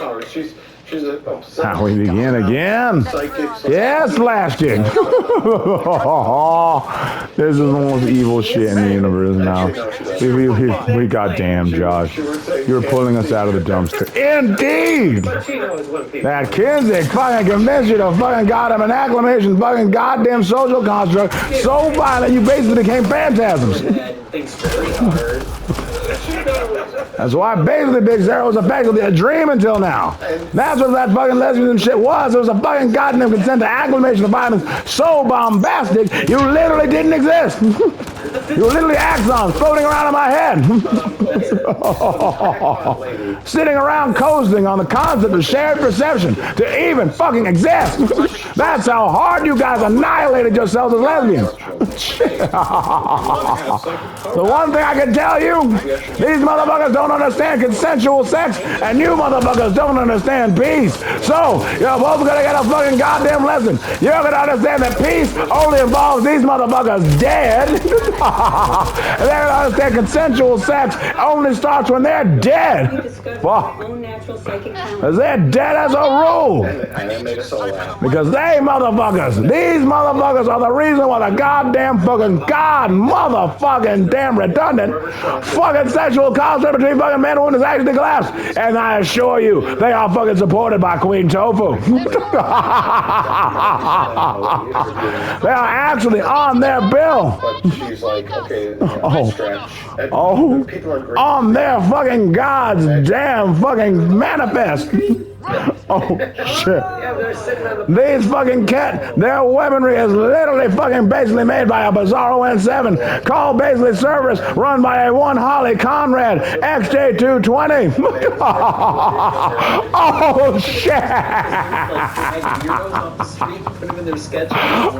Oh, she's a How we begin again? Yes, last gig. This is the most evil shit in the universe now. We goddamn, Josh. You're pulling us out of the dumpster. Indeed! That Kinsey fucking convinced you to fucking goddamn an acclamation, fucking goddamn social construct so violent you basically became phantasms. That's why basically Big Zero was effectively a dream until now. That's what that fucking lesbian shit was. It was a fucking goddamn consent to acclamation of violence so bombastic, you literally didn't exist. You were literally axons floating around in my head. Sitting around coasting on the concept of shared perception to even fucking exist. That's how hard you guys annihilated yourselves as lesbians. The one thing I can tell you, these motherfuckers don't understand consensual sex, and you motherfuckers don't understand peace. So, you're both gonna get a fucking goddamn lesson. You're gonna understand that peace only involves these motherfuckers dead. And they're gonna understand consensual sex only starts when they're dead. Fuck. Because they're dead as a rule. Because these motherfuckers are the reason why the goddamn fucking motherfucking damn redundant fucking sexual conflict between fucking men and women is actually collapsed. And I assure you, they are fucking supported by Queen Tofu. They are actually on their bill. But she's like, okay, On their fucking God's damn fucking manifest. Oh shit. These fucking their weaponry is literally fucking basically made by a Bizarro N7 called basically Cerberus, run by a one Holly Conrad XJ220. Oh shit.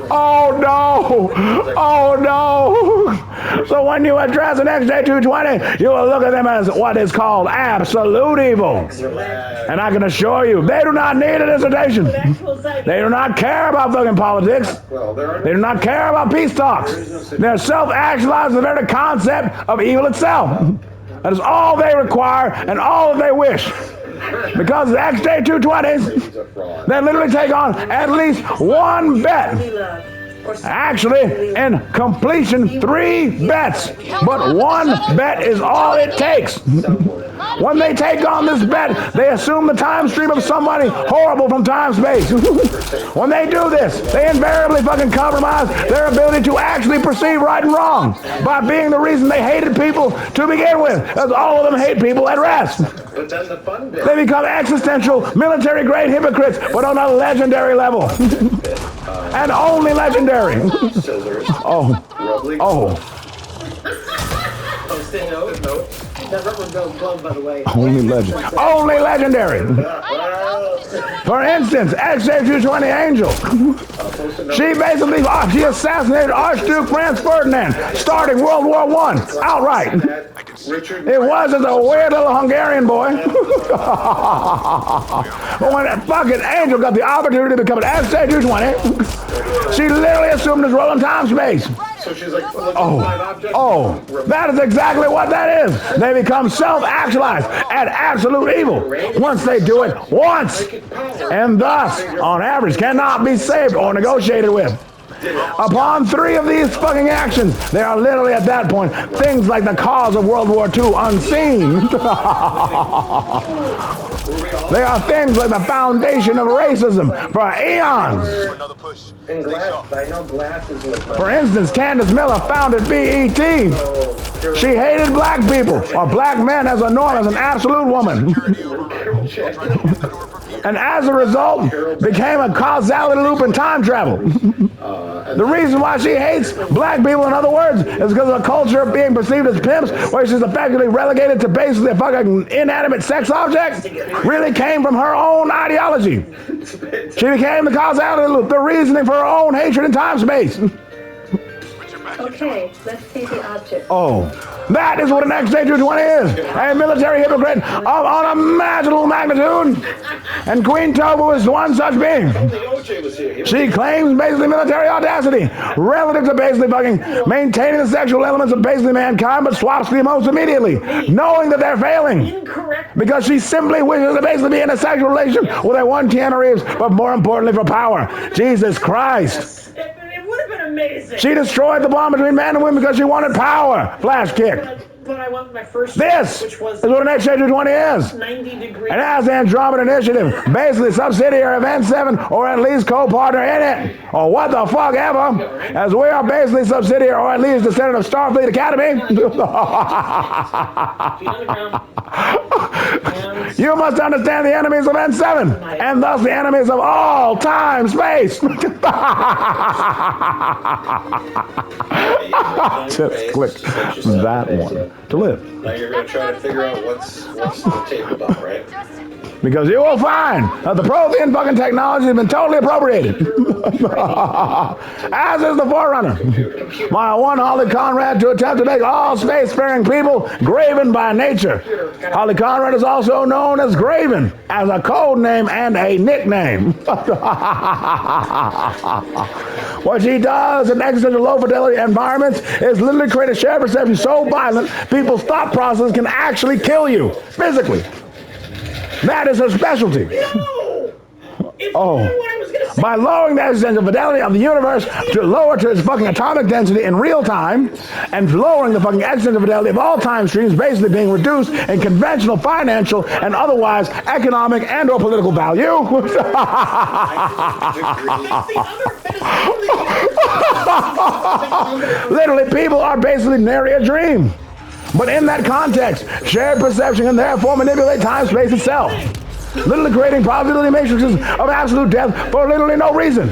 Oh no. Oh no. So when you address an XJ220, you will look at them as what is called absolute evil. And I can assure you, they do not need a dissertation. They do not care about fucking politics. They do not care about peace talks. They're self-actualized the very concept of evil itself. That is all they require and all that they wish. Because the XJ220s, they literally take on at least one bet. Actually, in completion, 3 bets. But one bet is all it takes. When they take on this bet, they assume the time stream of somebody horrible from time space. When they do this, they invariably fucking compromise their ability to actually perceive right and wrong by being the reason they hated people to begin with, as all of them hate people at rest. They become existential, military-grade hypocrites, but on a legendary level. And only legendary. Oh. That rubber goes glove, by the way. Only legendary. For instance, XJ220 Angel. She assassinated Archduke Franz Ferdinand, starting World War I, outright. It was as a weird little Hungarian boy. But when that fucking Angel got the opportunity to become an XJ220, she literally assumed his role in time space. So she's like, that is exactly what that is. They become self-actualized and absolute evil once they do it once, and thus, on average, cannot be saved or negotiated with. Upon 3 of these fucking actions, they are literally at that point things like the cause of World War II unseen. They are things like the foundation of racism for eons. For instance, Candace Miller founded BET. She hated black people, or black men as a norm, as an absolute woman. And as a result, became a causality loop in time travel. The reason why she hates black people, in other words, is because of the culture of being perceived as pimps, where she's effectively relegated to basically a fucking inanimate sex object, really came from her own ideology. She became the causality loop, the reasoning for her own hatred in time space. Okay, let's see the object. Oh, that is what an XJ220 is. A military hypocrite of unimaginable magnitude. And Queen Toba is one such being. She claims basically military audacity relative to basically fucking maintaining the sexual elements of basically mankind, but swaps the emotes immediately, knowing that they're failing. Incorrect. Because she simply wishes to basically be in a sexual relationship with a one Keanu Reeves, but more importantly for power. Jesus Christ. It would have been amazing. She destroyed the bond between man and women because she wanted power. Flash kick. But I went my first This which was is what an XJ220 is. 90 degrees. And as the Andromeda Initiative, basically subsidiary of N7 or at least co-partner in it, or what the fuck ever, as we are basically subsidiary or at least descendant of Starfleet Academy. You must understand the enemies of N7, and thus the enemies of all time, space. Just click that one to live. Now you're going to try to figure out what's the tape about, right? Because you will find that the Prothean fucking technology has been totally appropriated. As is the Forerunner. My one Holly Conrad to attempt to make all spacefaring people graven by nature. Holly Conrad is also known as Graven, as a code name and a nickname. What she does in existential low fidelity environments is literally create a shared perception so violent people's thought process can actually kill you physically. That is her specialty. No! It's Oh. what I was going to say. By lowering the existential fidelity of the universe to lower to its fucking atomic density in real time, and lowering the fucking existential fidelity of all time streams basically being reduced in conventional financial and otherwise economic and or political value. Literally, people are basically nary a dream. But in that context, shared perception can therefore manipulate time-space itself, literally creating probability matrices of absolute death for literally no reason.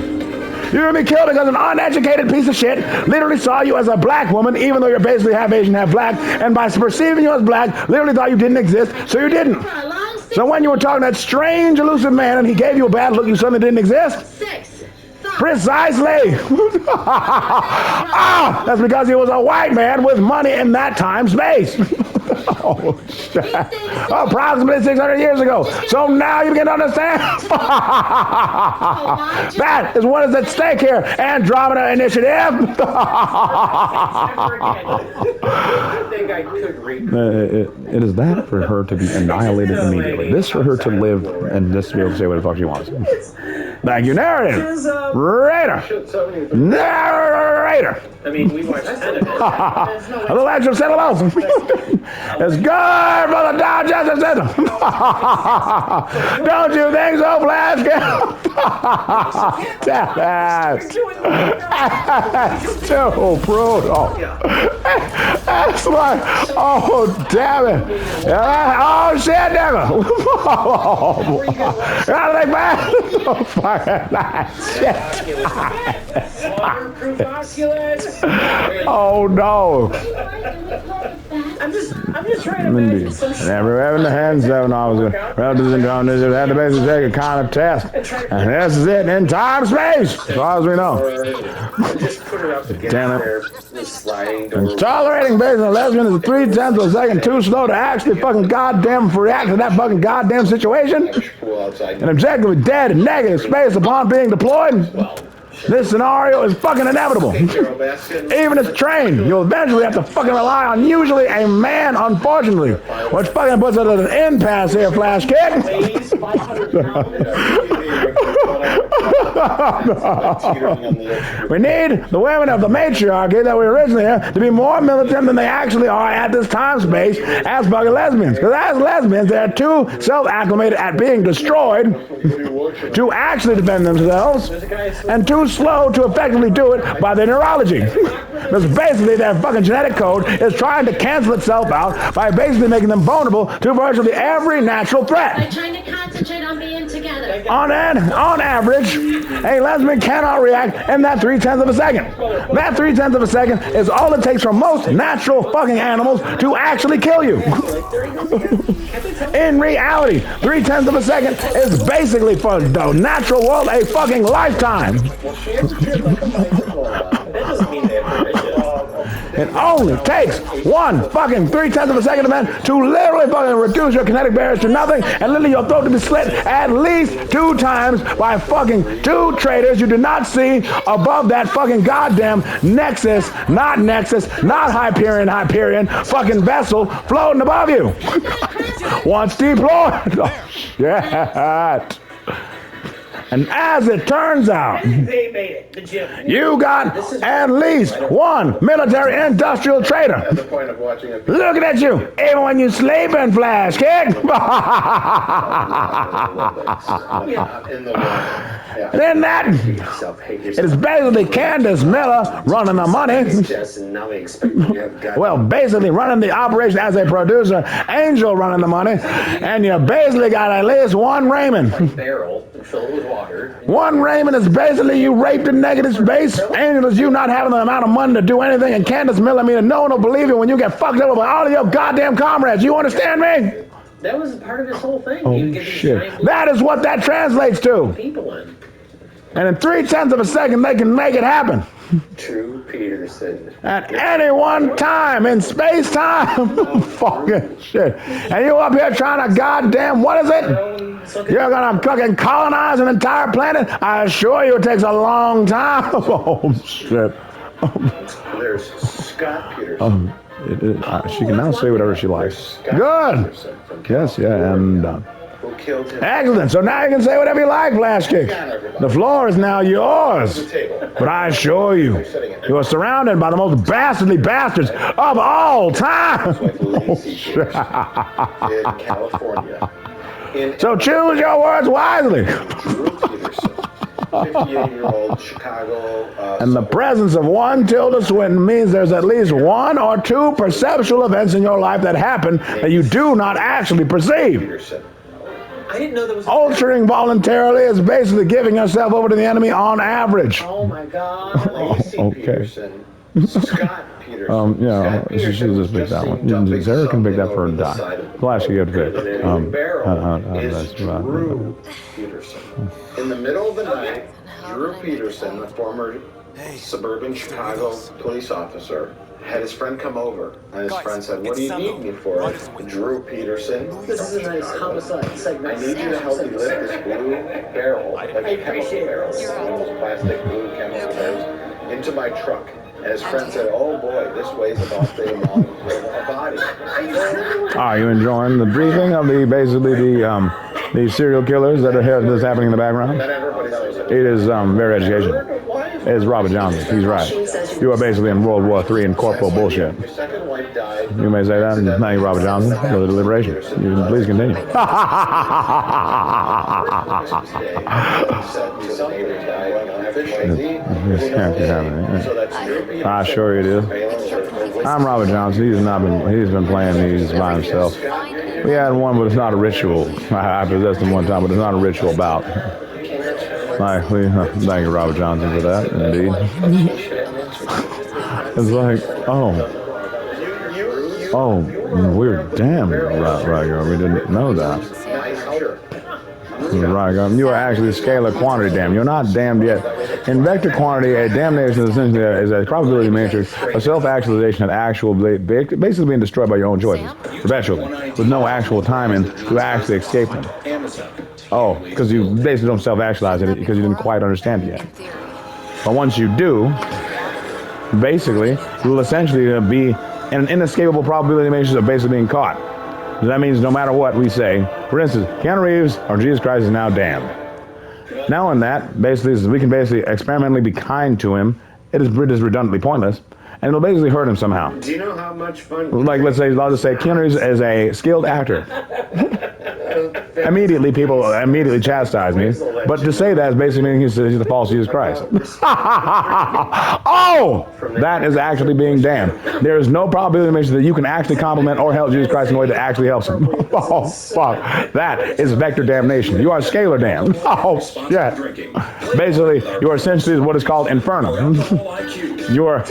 You're gonna be killed because an uneducated piece of shit literally saw you as a black woman, even though you're basically half Asian, half black, and by perceiving you as black, literally thought you didn't exist, so you didn't. So when you were talking to that strange, elusive man and he gave you a bad look, you suddenly didn't exist? Precisely. Ah, that's because he was a white man with money in that time space. Oh, shit. Approximately 600 years ago. So now you begin to understand. That is what is at stake here. Andromeda Initiative. I think I could read. It is that for her to be annihilated immediately. This for her to live and just to be able to say what the fuck she wants. Thank you, narrative. Raider. Narrator. I mean, we watched 10 of it. A little extra cellulose. It's good for the digestive system. Don't you think so, Flash? That's too brutal. That's like, oh, damn it. Oh, shit, damn it. How do they pass? Oh, fucking shit. Waterproof oculus. Oh, no. I'm just trying to imagine some shit. Never having the hands seven hours relatives and conditions had to basically take a kind of test. And this is it in time space, as far as we know. Just put her up against Damn it. their sliding door. Tolerating based on a lesbian is 3/10 of a second too slow to actually fucking goddamn react to that fucking goddamn situation. Pool outside. And objectively dead in negative space upon being deployed. This scenario is fucking inevitable. Even if trained, you'll eventually have to fucking rely on usually a man, unfortunately. Which fucking puts it at an impasse here, Flash Kid. We need the women of the matriarchy that we originally had to be more militant than they actually are at this time space as fucking lesbians. Because as lesbians, they're too self-acclimated at being destroyed to actually defend themselves, and too slow to effectively do it by their neurology. Because basically their fucking genetic code is trying to cancel itself out by basically making them vulnerable to virtually every natural threat. By trying to concentrate on being together. On average, a lesbian cannot react in that 3/10 of a second. That 3/10 of a second is all it takes for most natural fucking animals to actually kill you. In reality, 3/10 of a second is basically for the natural world a fucking lifetime. That doesn't mean they have permission. It only takes one fucking 3/10 of a second event to literally fucking reduce your kinetic barriers to nothing and literally your throat to be slit at least 2 times by fucking 2 traitors you do not see above that fucking goddamn Nexus, not Hyperion, fucking vessel floating above you. Once deployed. Oh, shit. And as it turns out, They made it. The gym. you got at least one military industrial traitor. At the point of watching it. Looking at you, even when you sleeping, Flash Kid. In the water. Yeah. Then that, it is basically Candace Miller running the money. Well, basically running the operation as a producer, Angel running the money, and you basically got at least one Raymond. Barrel and fill it with water. One Raymond is basically you raped in negative space. Angel is you not having the amount of money to do anything, and Candace Miller meaning no one will believe you when you get fucked up with all of your goddamn comrades. You understand me? That was part of his whole thing. Oh, You get these shit. giant That is what that translates to. people in. And in 3/10 of a second, they can make it happen. Drew Peterson. At any one time in space time. Fucking shit. And you up here trying to goddamn, what is it? You're gonna fucking colonize an entire planet? I assure you it takes a long time. Oh, shit. There's Scott Peterson. She can now say whatever she likes. Scott Good. Peterson from Yes, yeah, and who killed him. excellent. So now you can say whatever you like, Flash Kick. The floor is now yours. But I assure you, you are surrounded by the most bastardly bastards of all time. Oh, shit. In California. So choose your words wisely. Drew Peterson, 58-year-old Chicago. And the presence of one Tilda Swinton means there's at least 1 or 2 perceptual events in your life that happen that you do not actually perceive. Peterson. I didn't know there was. Altering voluntarily is basically giving yourself over to the enemy on average. Oh my God. Lacey okay. Peterson. Scott Peterson. Yeah, Scott she should just pick that one. dumping Sarah can pick that something for a over the dime. side of the Flash, you have to pick. barrel is that's Drew Peterson. In the middle of the night, Drew Peterson, the former suburban Chicago police officer, had his friend come over, and his friend said, "What do you need me for?" Drew Peterson. This is a nice homicide I segment. need you to help me lift this blue barrel, like a chemical barrel, one of those plastic blue chemical barrels, into my truck. And his friend said, "Oh boy, this weighs about the amount of a body." Are you enjoying the briefing of the the serial killers that are here that's happening in the background? Then everybody knows it. It is very educational. It is Robert Johnson. He's right. You are basically in World War III and corporal bullshit. Your second wife died. You may say that. Thank you, Robert Johnson, for the deliberation. You can please continue. I assure you it is. I'm Robert Johnson. He's been playing these by himself. We had one, but it's not a ritual. I possessed him one time, but it's not a ritual bout. Thank you, Robert Johnson, for that, indeed. It's like, we're damn right, we didn't know that. Right, you are actually scalar quantity damned. You're not damned yet. In vector quantity, a damnation is essentially is a probability matrix, a self-actualization of actual, basically being destroyed by your own choices, perpetually, with no actual time in to actually escape them. Oh, because you basically don't self-actualize it because you didn't quite understand it yet. But once you do, basically, you will essentially be in an inescapable probability matrix of basically being caught. That means no matter what we say, for instance, Keanu Reeves or Jesus Christ is now damned. Now in that, basically, we can basically experimentally be kind to him. It is redundantly pointless, and it'll basically hurt him somehow. Do you know how much fun? Like, I'll just say Keanu Reeves is a skilled actor. Immediately, people immediately chastise me. But to say that is basically meaning he's the false Jesus Christ. Oh! That is actually being damned. There is no probability that you can actually compliment or help Jesus Christ in a way that actually helps him. Oh, fuck. That is vector damnation. You are scalar damned. Oh, shit. Basically, you are essentially what is called infernal. You are...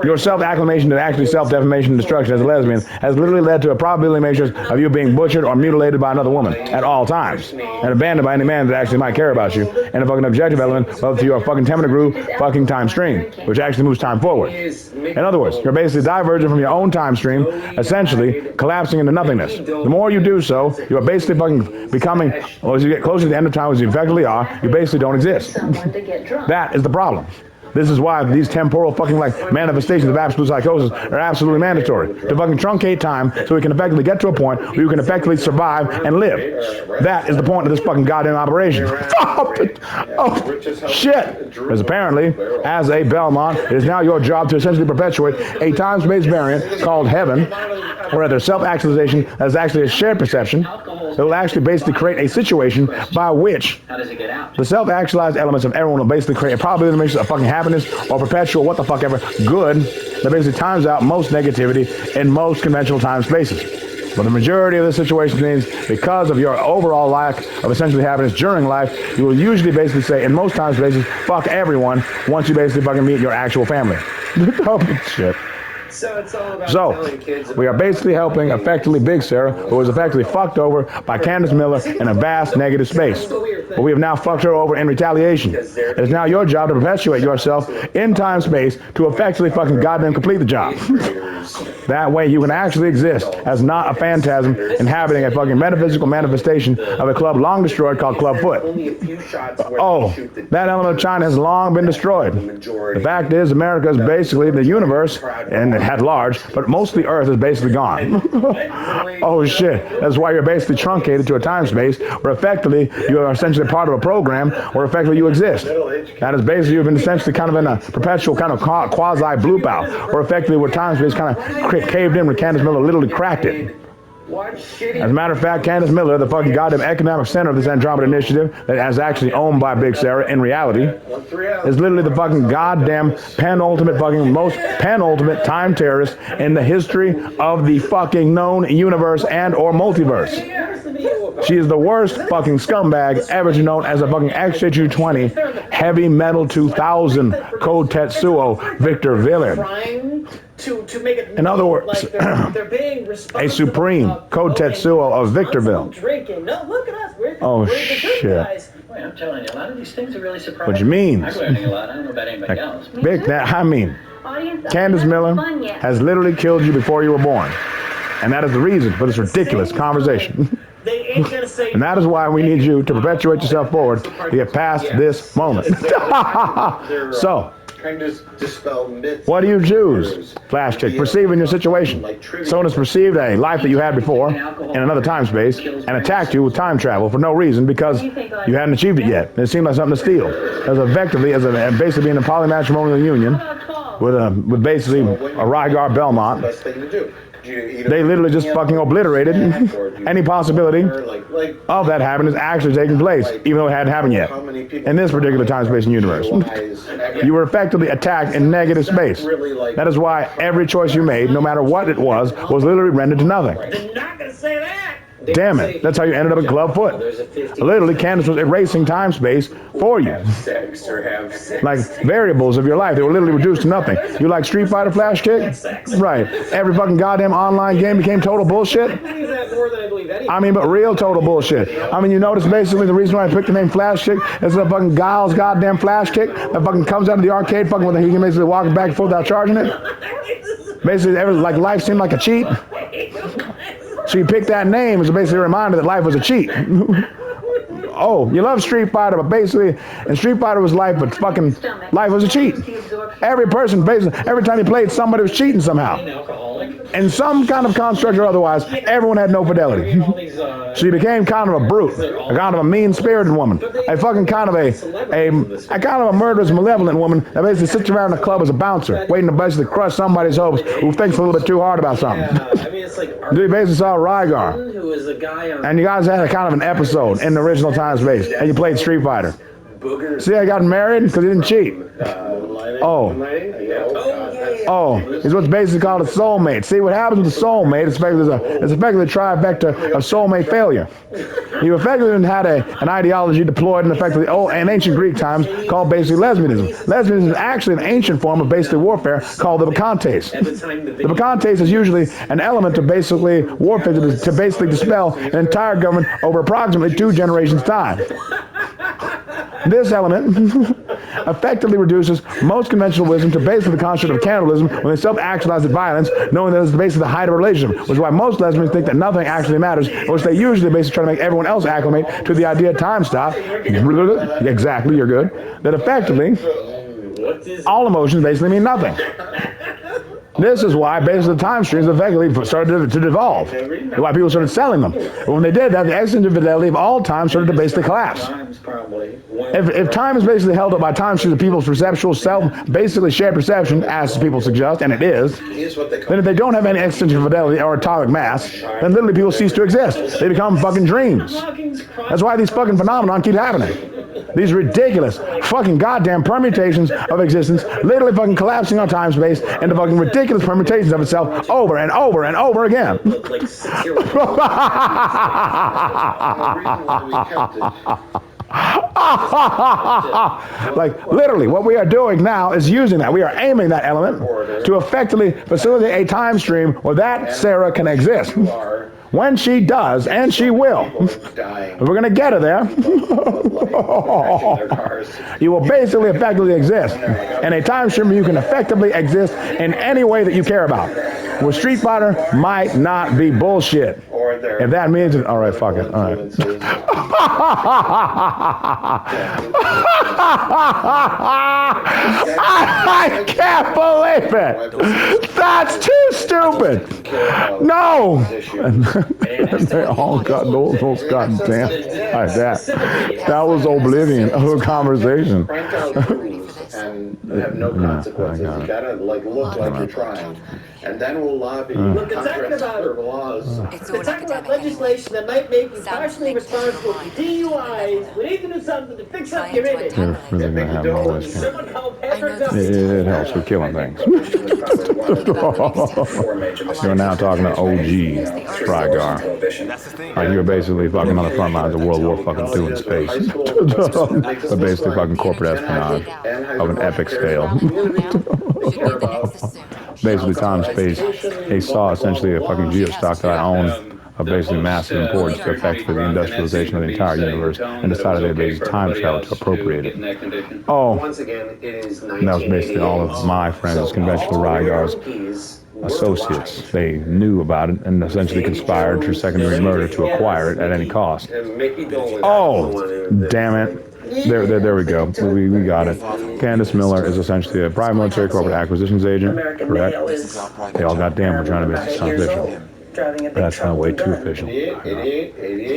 Your self-acclamation to actually self-defamation and destruction as a lesbian has literally led to a probability matrix of you being butchered or mutilated by another woman at all times, and abandoned by any man that actually might care about you, and a fucking objective element relative to your fucking 10-minute groove fucking time stream, which actually moves time forward. In other words, you're basically diverging from your own time stream, essentially collapsing into nothingness. The more you do so, you're basically fucking becoming, well, as you get closer to the end of time, as you effectively are, you basically don't exist. That is the problem. This is why these temporal fucking like manifestations of absolute psychosis are absolutely mandatory. To fucking truncate time so we can effectively get to a point where you can effectively survive and live. That is the point of this fucking goddamn operation. Oh, shit. Because apparently, as a Belmont, it is now your job to essentially perpetuate a time-space variant called heaven, or rather self-actualization that is actually a shared perception. It will actually basically create a situation by which the self-actualized elements of everyone will basically create a probability mix of fucking happiness or perpetual what the fuck ever good that basically times out most negativity in most conventional time spaces. But the majority of the situation means because of your overall lack of essentially happiness during life, you will usually basically say in most time spaces, fuck everyone once you basically fucking meet your actual family. Oh, shit. So it's all about telling kids We are basically helping effectively Big Sarah, who was effectively fucked over by Candace Miller in a vast negative space. But we have now fucked her over in retaliation. It is now your job to perpetuate yourself in time-space to effectively fucking goddamn complete the job. That way you can actually exist as not a phantasm inhabiting a fucking metaphysical manifestation of a club long destroyed called Clubfoot. Oh, that element of China has long been destroyed. The fact is America is basically the universe, and at large, but mostly Earth is basically gone. Oh shit, that's why you're basically truncated to a time space where effectively you are essentially part of a program where effectively you exist. That is basically you've been essentially kind of in a perpetual kind of quasi bloop out, where effectively where time space kind of caved in where Candace Miller literally cracked it. As a matter of fact, Candace Miller, the fucking goddamn economic center of this Andromeda Initiative that is actually owned by Big Sarah in reality, is literally the fucking goddamn most penultimate time terrorist in the history of the fucking known universe and or multiverse. She is the worst fucking scumbag ever to known as a fucking XJ220 Heavy Metal 2000 Code Tetsuo Victor villain. To make it in other words, like they're being a supreme Code Tetsuo of Victorville. Drinking. No, look at us. We're the good guys. Wait, I'm telling you, a lot of these things are really surprising. What you mean? I'm learning a lot. I don't know about anybody else. Candace Miller has literally killed you before you were born. And that is the reason for this ridiculous conversation. They ain't gonna say and that is why we need you to perpetuate yourself forward to get past this moment. So, trying to dispel myths. What do you choose? Flash kick. Perceiving your situation. Someone has perceived a life that you had before in another time space and attacked you with time travel for no reason because you hadn't achieved it yet. It seemed like something to steal. As basically being a polymatrimonial union with basically a Rygar Belmont. They literally just fucking obliterated any possibility of that happening is actually taking place, even though it hadn't happened yet, in this particular time, space, and universe. You were effectively attacked in negative space. That is why every choice you made, no matter what it was literally rendered to nothing. They're not gonna say that. Damn it, that's how you ended up at Clubfoot. Literally, Candace was erasing time space for you. Like variables of your life, they were literally reduced to nothing. You like Street Fighter Flash Kick? Right. Every fucking goddamn online game became total bullshit? I mean, but real total bullshit. I mean, you notice basically the reason why I picked the name Flash Kick is the fucking Giles goddamn Flash Kick that fucking comes out of the arcade fucking with he can basically walk back and forth without charging it. Basically, like life seemed like a cheat. So you picked that name as basically a reminder that life was a cheat. Oh, you love Street Fighter, but basically, and Street Fighter was life, but fucking life was a cheat. Every person, basically, every time you played, somebody was cheating somehow. In some kind of construct or otherwise, everyone had no fidelity. She became kind of a brute, a kind of a mean-spirited woman, a fucking kind of a murderous, malevolent woman that basically sits around the club as a bouncer, waiting to basically crush somebody's hopes who thinks a little bit too hard about something. You basically saw Rygar, and you guys had a kind of an episode in the original time space, and you played Street Fighter. See, I got married because he didn't cheat. Oh. Oh, it's what's basically called a soulmate. See, what happens with a soulmate is effectively a trifecta of soulmate failure. You effectively had an ideology deployed in effectively in ancient Greek times called basically lesbianism. Lesbianism is actually an ancient form of basically warfare called the bacchantes. The bacchantes is usually an element of basically warfare to basically dispel an entire government over approximately 2 generations' time. This element effectively reduces most conventional wisdom to basically the concept of cannibalism when they self-actualize the violence, knowing that it's basically the height of a relationship, which is why most lesbians think that nothing actually matters, which they usually basically try to make everyone else acclimate to the idea of time stop. Exactly, you're good. That effectively, all emotions basically mean nothing. This is why basically the time streams effectively started to devolve. Why people started selling them. But when they did that, the existential fidelity of all time started to basically collapse. If time is basically held up by time streams of people's perceptual self, basically shared perception, as people suggest, and it is, then if they don't have any existential fidelity or atomic mass, then literally people cease to exist. They become fucking dreams. That's why these fucking phenomenon keep happening. These ridiculous fucking goddamn permutations of existence literally fucking collapsing on time space into fucking ridiculous permutations of itself over and over and over again. Like literally what we are doing now is using that. We are aiming that element to effectively facilitate a time stream where that Sarah can exist. When she does, and she will, we're going to get her there, you will basically effectively exist in a time stream where you can effectively exist in any way that you care about. Where Street Fighter might not be bullshit. If that means it, all right, fuck it, all right. I can't believe it. That's too stupid. No. They all got those goddamn like that. That was oblivion of a conversation. And have no consequences. You gotta look like you're trying, and then we'll lobby Congress for laws. They're talking about legislation that might make you partially responsible for DUIs. We need to do something to fix up your image. They're really gonna have no voice. It helps with killing things. You're now talking to OG Frygar. Like you're basically fucking on the front lines of World War fucking II in space. But basically fucking corporate espionage of an epic scale. Basically time space. They saw essentially a fucking geostock that I own of basically massive importance to affect for the industrialization of the entire universe, and decided they basically time travel to appropriate it. Oh, and that was basically all of my friends, conventional Rygar's associates. They knew about it and essentially conspired for secondary murder to acquire it at any cost. Oh, damn it. There we go. We got it. Candace Miller is essentially a private military corporate acquisitions agent, correct? They all goddamn we're trying to make this sound official. That's not way too official.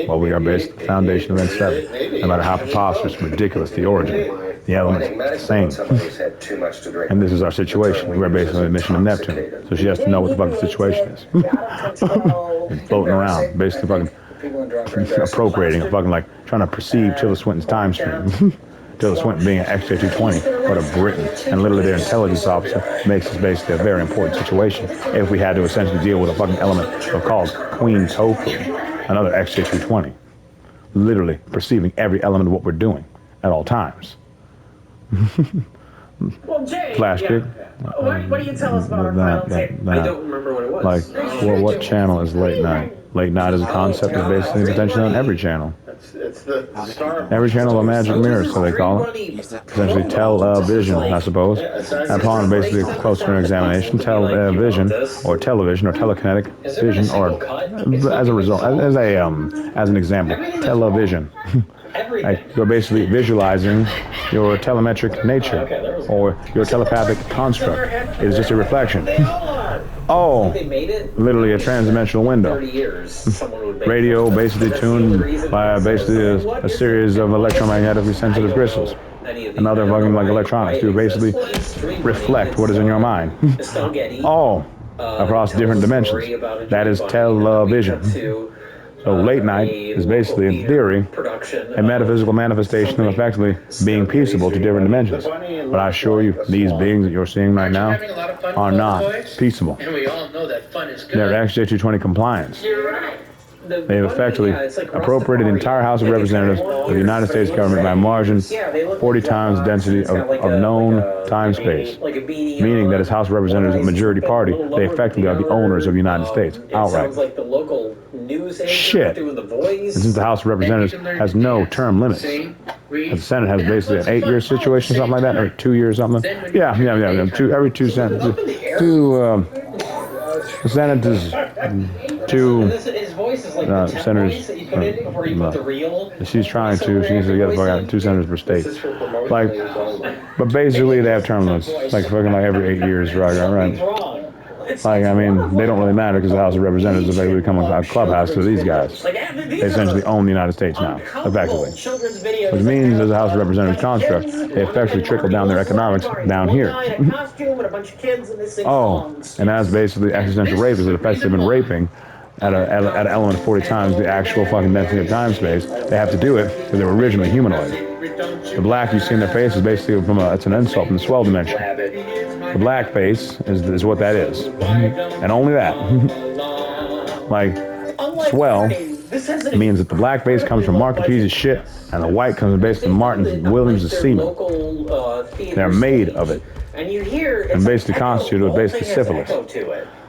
Well, we are based on the foundation of N7. No matter how preposterous, ridiculous the origin, the elements are the same. And this is our situation. We are based on the mission of Neptune. So she has to know what the fucking situation is. And floating around, basically fucking appropriating, fucking like trying to perceive Tilda Swinton's time stream. Tilda Swinton being an XJ220 out of Britain, and literally their intelligence officer makes this basically a very important situation if we had to essentially deal with a fucking element of called Queen Tofu, another XJ220, literally perceiving every element of what we're doing at all times. Well, Jay, Flash kick. What do you tell us about our final tape? I don't remember what it was. Like, well, what channel is late night? Late night as a concept is basically potentially on every channel. It's the star. Every channel of magic mirror, so they call it. Essentially television, I suppose. Upon basically a closer examination, television or television or telekinetic vision, or as a result, as an example, television. You're basically visualizing your telemetric nature or your telepathic construct. It is just a reflection. Oh, literally a transdimensional window. Radio basically tuned by basically a series of electromagnetically sensitive crystals and other fucking like electronics to basically reflect what is in your mind. Oh, across different dimensions. That is television. So late night is basically, in theory, a metaphysical manifestation of effectively being peaceable to different dimensions. But I assure you, these beings that you're seeing right now are not peaceable. And we all know that fun is good. They're XJ220 compliance. They have effectively appropriated the entire House of Representatives of the United States government by a margin 40 times density of known time space, meaning that as House of Representatives of the majority party, they effectively are the owners of the United States, outright. Shit. And since the House of Representatives has no term limits, the Senate has basically an 8-year situation, something like that, or 2 years, something. Yeah. Every 2 senators. The Senate is 2 senators. She's trying to. She needs to get 2 senators per state. Like, but basically they have term limits. Like fucking like every 8 years, right? Like, I mean, they don't really matter because the House of Representatives effectively become a clubhouse to these guys. They essentially own the United States now, effectively. Which means as a House of Representatives construct, they effectively trickle down their economics down here. Oh, and that's basically existential rape, is it effectively been raping at an element of 40 times the actual fucking density of time space. They have to do it because they were originally humanoid. The black you see in their face is basically it's an insult from the swell dimension. The black face is what that is. And only that. Like, swell means that the black face comes from Mark Capese's shit, and the white comes from basically Martin Williams' semen. They're made of it. And basically constituted with basically syphilis.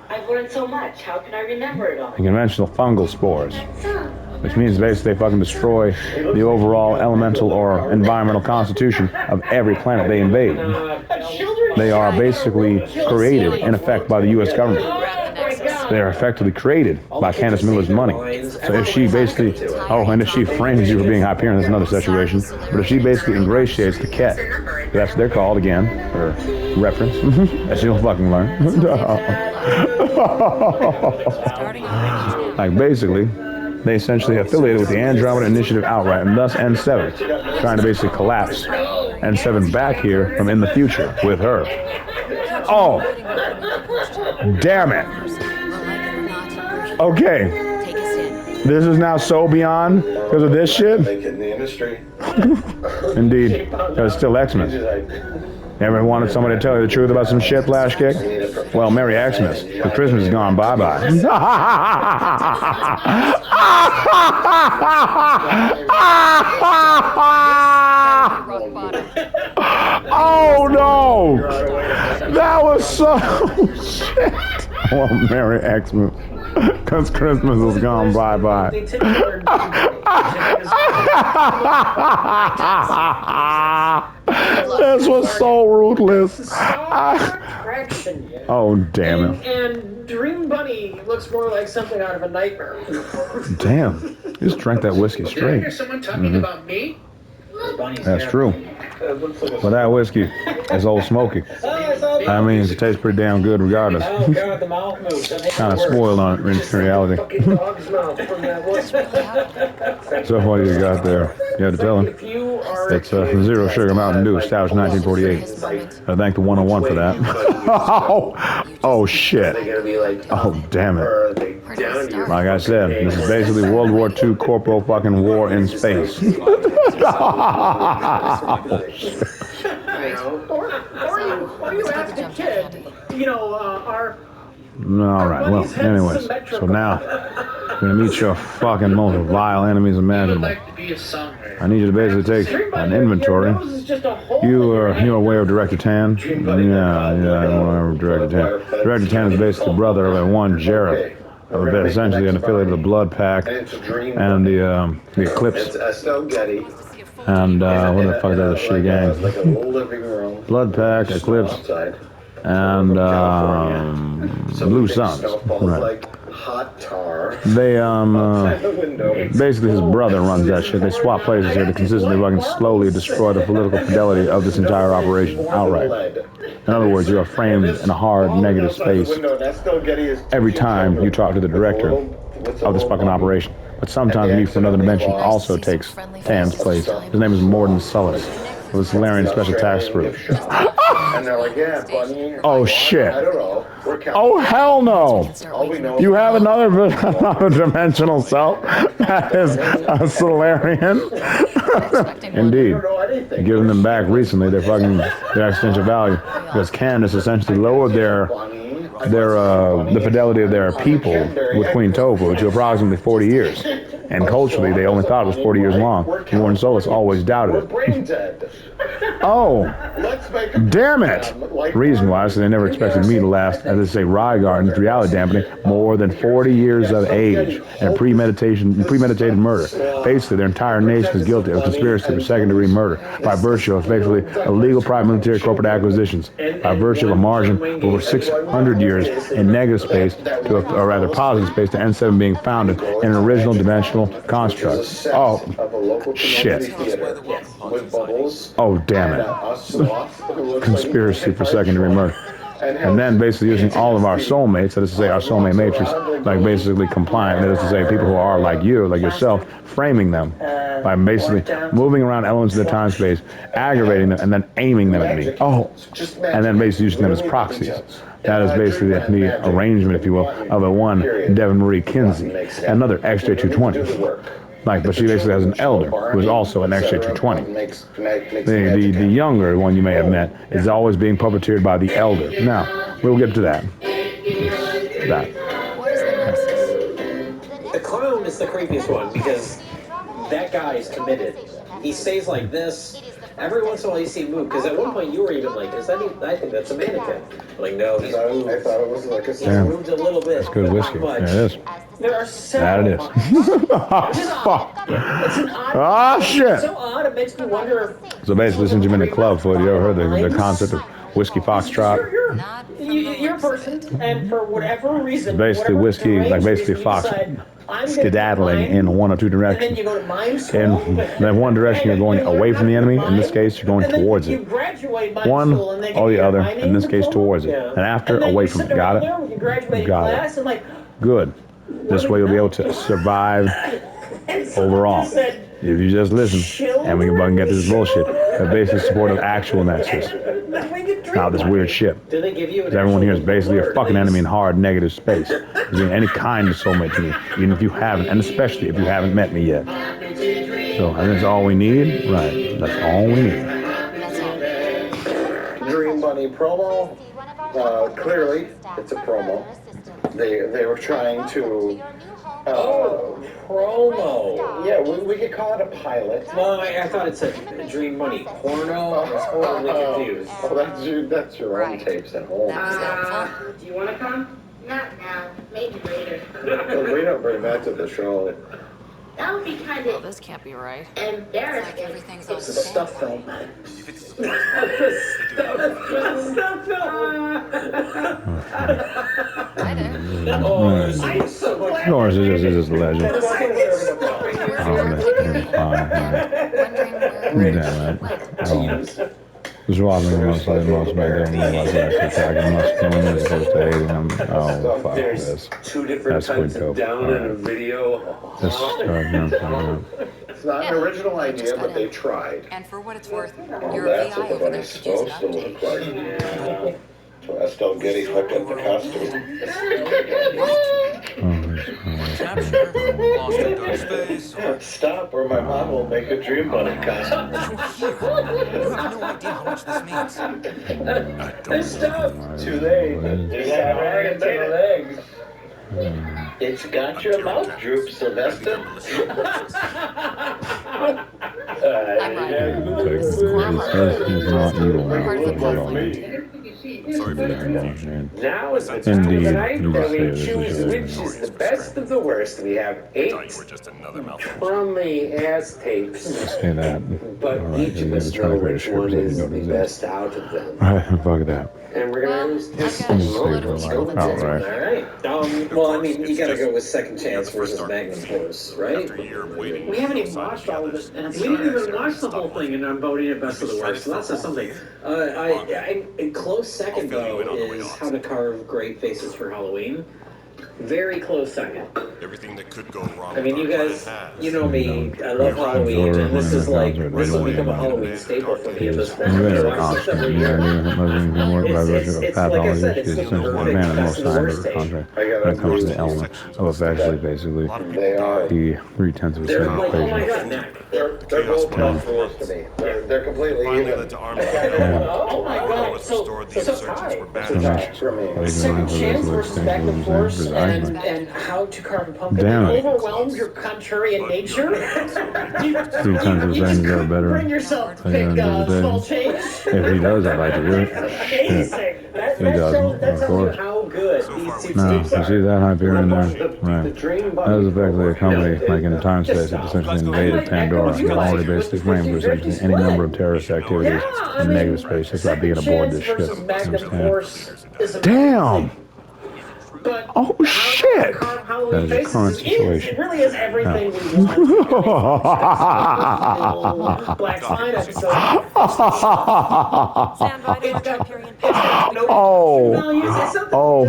I've learned so much. How can I remember it all? And conventional fungal spores. Which means basically they fucking destroy the overall elemental or environmental constitution of every planet they invade. They are basically created, in effect, by the U.S. government. They are effectively created by Candace Miller's money. So if she basically, and if she frames you for being Hyperion, that's another situation. But if she basically ingratiates the Ket, that's what they're called again, for reference, as you'll fucking learn. Like basically, they essentially affiliated with the Andromeda Initiative outright, and thus N7, trying to basically collapse N7 back here from in the future with her. Oh, damn it. Okay, this is now so beyond because of this shit. Indeed, it's still Xmas. Ever wanted somebody to tell you the truth about some shit, Flash Kick? Well, Merry Xmas, because Christmas is gone bye-bye. Oh no! That was so shit. Well, Merry Xmas, because Christmas is gone bye-bye. This was so ruthless. Oh, damn it. And Dream Bunny looks more like something out of a nightmare. Damn. You just drank that whiskey straight. Did I hear someone talking about me? That's true. But that whiskey is Old Smoky. That means it tastes pretty damn good regardless. Kind of spoiled on it in reality. So what do you got there? You had to tell him. It's Zero Sugar Mountain Dew, established 1948. I thank the 101 for that. Oh shit. Oh damn it. Like I said, this is basically World War II corporal fucking war in space. Or you ask a kid, our... All right, well, anyways, so now I'm going to meet your fucking most vile enemies imaginable. I need you to basically take an inventory. You are aware of Director Tan? Yeah, I'm aware of Director Tan. Director Tan is basically the brother of one Jarrett. Essentially an affiliate of the Blood Pack and the Eclipse. And what the fuck is that shit gang? Blood Pack, Eclipse, and Blue Suns. Right. They basically his brother runs that shit. They swap places here to consistently fucking slowly destroy the political fidelity of this entire operation outright. In other words, you are framed in a hard negative space every time you talk to the director of this fucking operation. But sometimes me from another dimension also takes Tan's place. His name is Morden Sullis. of the Solarian Special Task Group. And they're like, yeah, Bunny. Oh, shit. I don't know. We're Oh, hell no. All we know You have another dimensional self that is a Solarian. Indeed. Giving them back recently their existential value because Candace essentially lowered the fidelity of their people with Queen Tofu to approximately 40 years. And culturally, they only thought it was 40 years long. Warren Solis always doubted it. Oh, damn it! Reason-wise, they never expected me to last, as they say, Rygarden's reality dampening, more than 40 years of age and premeditated murder. Basically, their entire nation is guilty of conspiracy for second-degree murder by virtue of effectively illegal private military corporate acquisitions, by virtue of a margin of over 600 years in negative space to or rather positive space to N7 being founded in an original dimensional construct. Oh, shit. Oh, damn it. Conspiracy for second-degree murder. And then basically using all of our soulmates, that is to say our soulmate matrix, like basically compliant, that is to say people who are like you, like yourself, framing them by basically moving around elements of the time space, aggravating them, and then aiming them at me. Oh, and then basically using them as proxies. That is basically the arrangement, if you will, of a one Devin Marie Kinsey, another XJ220. Like, but she basically has an elder who is also an XJ220. The younger one you may have met is always being puppeteered by the elder. Now, we'll get to that. The clown is the creepiest one because that guy is committed. He stays like this. Every once in a while you see him move, because at one point you were even like, I think that's a mannequin. Like, no, he's moved. I thought it was like a... He's moved a little bit. That's good whiskey. Not much. There it is. There are several. That it is. It's an odd... Oh, shit. It's so odd, it makes me wonder... So basically, since you've been in club foot, you ever heard the concept of whiskey foxtrot? You're a person, and for whatever reason... Basically, whiskey, like basically fox skedaddling in one or two directions. And then you go to mime school. In one direction, you're going away from the enemy. In this case, you're going towards it. One or the other. In this case, towards it. And after, away from it. Got it? Got it. Good. This way, you'll be able to survive overall. If you just listen, and we can fucking get this bullshit. The basic support of actual nexus. Not this weird shit. Because everyone here is basically a fucking enemy in hard negative space. Being any kind of soulmate to me, even if you haven't, and especially if you haven't met me yet. So, and that's all we need? Right, that's all we need. Dream Bunny promo. Clearly, it's a promo. They were trying to... promo. Yeah, we could call it a pilot. Well, I thought it said Dream Money porno. I was horribly confused. Oh, that's your own tapes at home. Do you want to come? Not now. Maybe later. We don't bring that to the show. That would be kind of... This can't be right. embarrassing. Like everything's on It's a stuff film. Of course, it's just a legend. Just walking amongst the most back there and realized that attacking must come in as opposed to hating him. Oh, fuck this. That's good dope. It's not an original idea, but they tried. And for what it's worth, Oh, you're a that's VI what the over there bunny's could use an supposed to update. look like. So Estelle Getty hooked up the costume. Stop, or my mom will make a Dream Bunny costume. Stop! Too late. It's got right into the legs. It's got your mouth droop, Sylvester. I'm right. He's not evil. Part of the platform. Now is the time Indeed, of the night you where say we this is choose your which is the best of the worst. We have 8 crummy ass tapes, Say that. but All right, each of us know which one is the best out of them. Right, fuck that. And we're gonna Well, use I've this. got a load of people in Oh, there. right. All right. Well, I mean, you gotta go with Second Chance versus Magnum Force, right? We haven't even watched all of it. We didn't even watch the whole thing, and I'm voting it best of the worst. So that says something. A close second though is How to Carve Great Faces for Halloween. Very close second. Everything that could go wrong. I mean, you guys, you know me. I love Yeah, Halloween, and this is like George, this will George, become a George, Halloween staple for me at this point. You I are watch this Austrian. every You year. can work by virtue of It's like I pathology. said, She it's is the essentially perfect man and best most and the scientific worst take. contract when it comes to the element of actually basically They are. the 3/10 of a They're second like, oh my equation. god, Nick. They're both tough fools to me. They're completely Finally even. led to armed Oh my Power God. was So restored. The insurgents were So banished. much. For me. second chance versus back and forth Precisely. and how to carve a pumpkin Damn it. overwhelmed your contrarian nature. you, 3/10 of a you second just is that couldn't better? bring yourself to Are you pick gonna do small that? change. If he does, I'd like to hear it. Shit. Amazing. That He doesn't, shows, that of tells you course. how good So these far, two we've No, teams you are. see that Hyperion there? Right. The dream That is effectively a company, like in time space, that essentially invaded Pandora. They've already basically framed for essentially any number of terrorist activities in negative space just by being aboard this ship. You understand? Damn! But Oh shit! That is the current it situation. really is everything we want. Black Sign episode. Stand by the Hyperion past. Oh! Oh!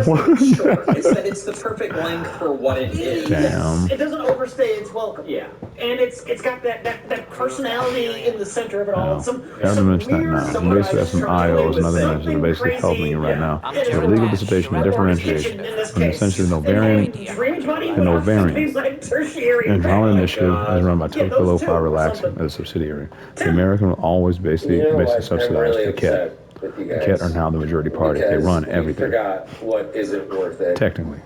It's the perfect length for what it is. Damn. It doesn't overstay its welcome. Yeah. And it's got that personality in the center of it all. No. Some Haven't mentioned that weird now. Some basically have some IOs and other dimensions that are basically helping you right now. So the legal dissipation and differentiation from essentially the Novarian the Novarian. tertiary. And Power Initiative is run by Tokyo Lo-Fi Relaxing as a subsidiary. The American will always basically subsidize the KIT. The KIT are now the majority party. They run everything. Forgot what isn't worth it. Technically.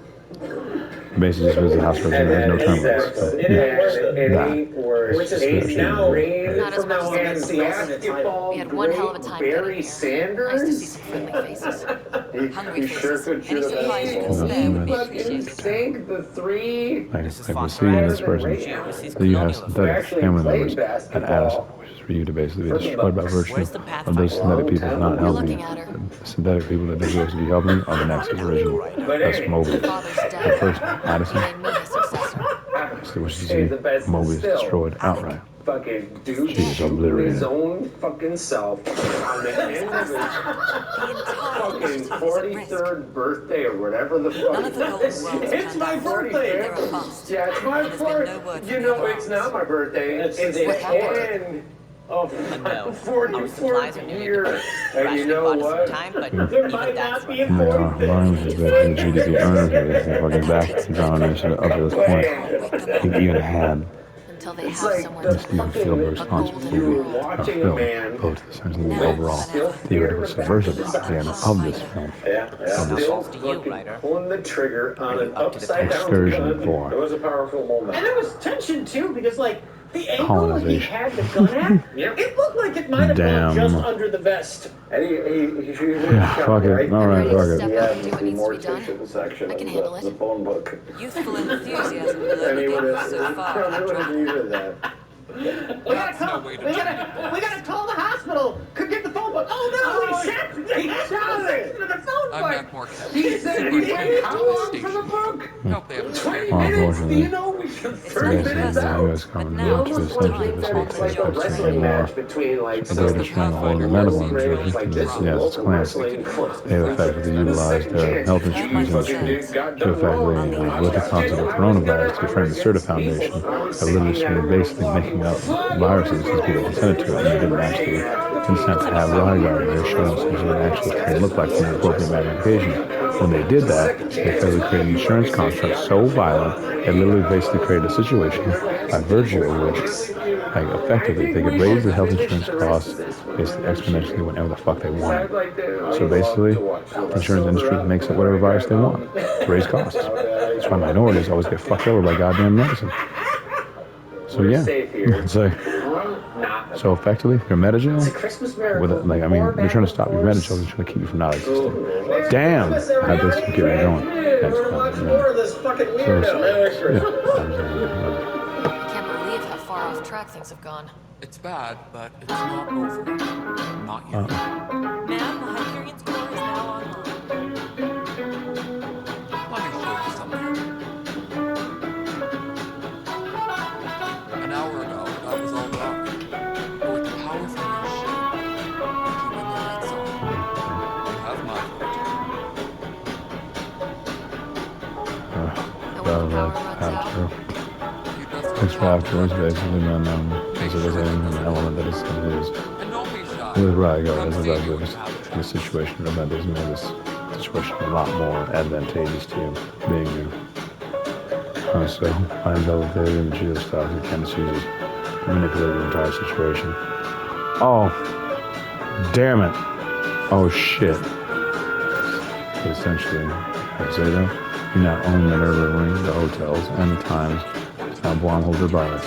Basically just because the House President has no term limits. So, yeah. That. Which is That's now Not as much as and basketball. We had one hell of a time Barry getting here. Nice to see Sanders? some friendly faces. Hungry You faces. sure could Any shoot supplies you can that. spare would be Fucking appreciated. Think the three. Like we see in this person that you have synthetic family members at Addison, which is for you to basically be destroyed by virtue of those synthetic people not You're helping looking you. at her. The synthetic people that they're supposed to be helping are the Nexus original. That's Mobius. Father's The dead. first Addison, Made me his successor. so which is Mobius destroyed outright. Fucking dude She is obliterated. his own fucking self on the end of his The entire fucking initiative is at risk. 43rd birthday or whatever the fuck. None of the golden worlds It's my turned out. birthday. They're a bust. Yeah, it's my And there's been no birthday. word You from know, the it's not my birthday. It's What the happened? end of my No. Our 44th supplies are nearly year. depleted. And you Rationing know bought us some what? time, but There even might that's not be a Yeah, Barnes is basically GDP earners, but it's fucking back down up to this point. He even had Until they It's have like somewhere the to Steven live. Spielberg's A concept golden movie, were world. or watching a film, man both essentially the Now overall it's an theoretical subversive end of this film. Yeah, still to you, fucking writer. pulling the trigger on an Up to the upside down excursion gun. for It was a powerful moment. And there was tension too, because like the angle he Colonization. had the gun at, it looked like it might have Damn. gone just under the vest. And he Yeah, fuck it. All right, ready to fuck step it. up and do what needs to be done. section I can of handle the it. phone book. Youthful enthusiasm will And only he get would you have so far after all. needed that. We gotta call the hospital. Could get the phone book. Oh no, he shot it. The phone I'm book. Mac Marquez. He said he waited how long for the book? Nope, they haven't 20 spared minutes? Do Unfortunately. you know we can It's 30 not minutes the The out? U.S. government now wants to is the essentially time. It's like a facilitate wrestling more match between like the greatest stronghold in medical industry, like which this is is yes, it's local classic. wrestling. They have effectively utilized their health insurance industry to effectively, with the concept of coronavirus, to frame the Certa Foundation of literally basically making up viruses because people consented to it and they didn't actually consent to have Ryguard. They showed essentially what it actually can look like from the appropriate magnification. When they did that, they effectively created an insurance construct so violent, it literally basically created a situation by virtue of which, like, effectively, they could raise the health insurance costs basically exponentially whenever the fuck they wanted. So basically, the insurance industry makes up whatever virus they want to raise costs. That's why minorities always get fucked over by goddamn medicine. So yeah, it's like, so effectively, you're metajail with it, like, I mean, they're trying to stop your metajail, they're trying to keep you from not existing. Damn, how this is getting going. Thanks, man. More of this fucking So, weirdo. yeah. Can't believe how far off track things have gone. It's bad, but it's not over. Not yet. Ma'am, the Hyperion's core is now online. Let me show you something. An hour ago, that was all dark. But with the power from your ship, keeping the lights on. You have my vote. of like after. It's afterwards, basically, then is it an element that is where I go, as a result of the situation, that does make this situation a lot more advantageous to you, being you. So I envelop the image of stuff you can choose to manipulate the entire situation. Oh, damn it. Oh shit. Essentially, I'd say that you not only delivering the hotels and the times to now blindhold their bias.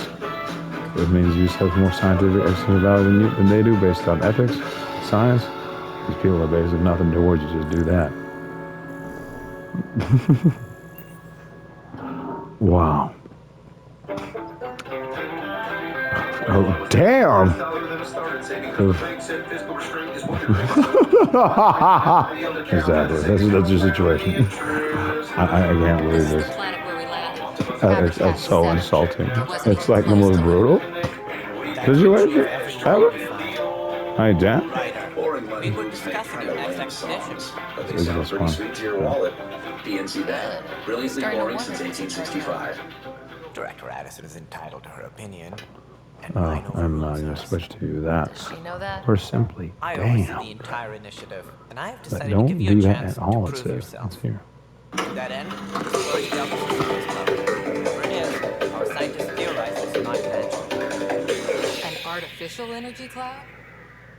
It means you have more scientific estimate value than they do based on ethics, science. These people are basically nothing towards you, just do that. Wow. Oh, damn! Exactly. That's your situation. I can't believe this. It's so insulting. It's like the most brutal situation ever. Hi, Dan. We were discussing your next expedition. Okay, sounds pretty sweet to your wallet. PNC Bank. Brilliantly boring since 1865. Director Addison is entitled to her opinion. Oh, I'm not going to switch to that. Does she know that? Or simply, I oversee damn. the entire initiative, and I have But decided to don't give you do a that chance at all, to it prove says. yourself. It's here. To that end, disclose the Alpha Systems Club. Whatever it is, our scientists theorize it's not natural. An artificial energy cloud?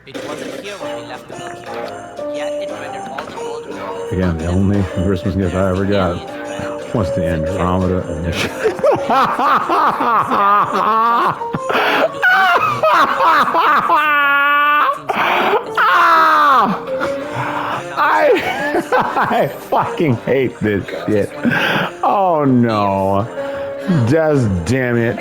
It wasn't here when we left the Milky Way, yet it rendered all the gold minerals. Again, the only Christmas gift I ever got was the Andromeda Initiative. I fucking hate this shit. Oh no. Just damn it.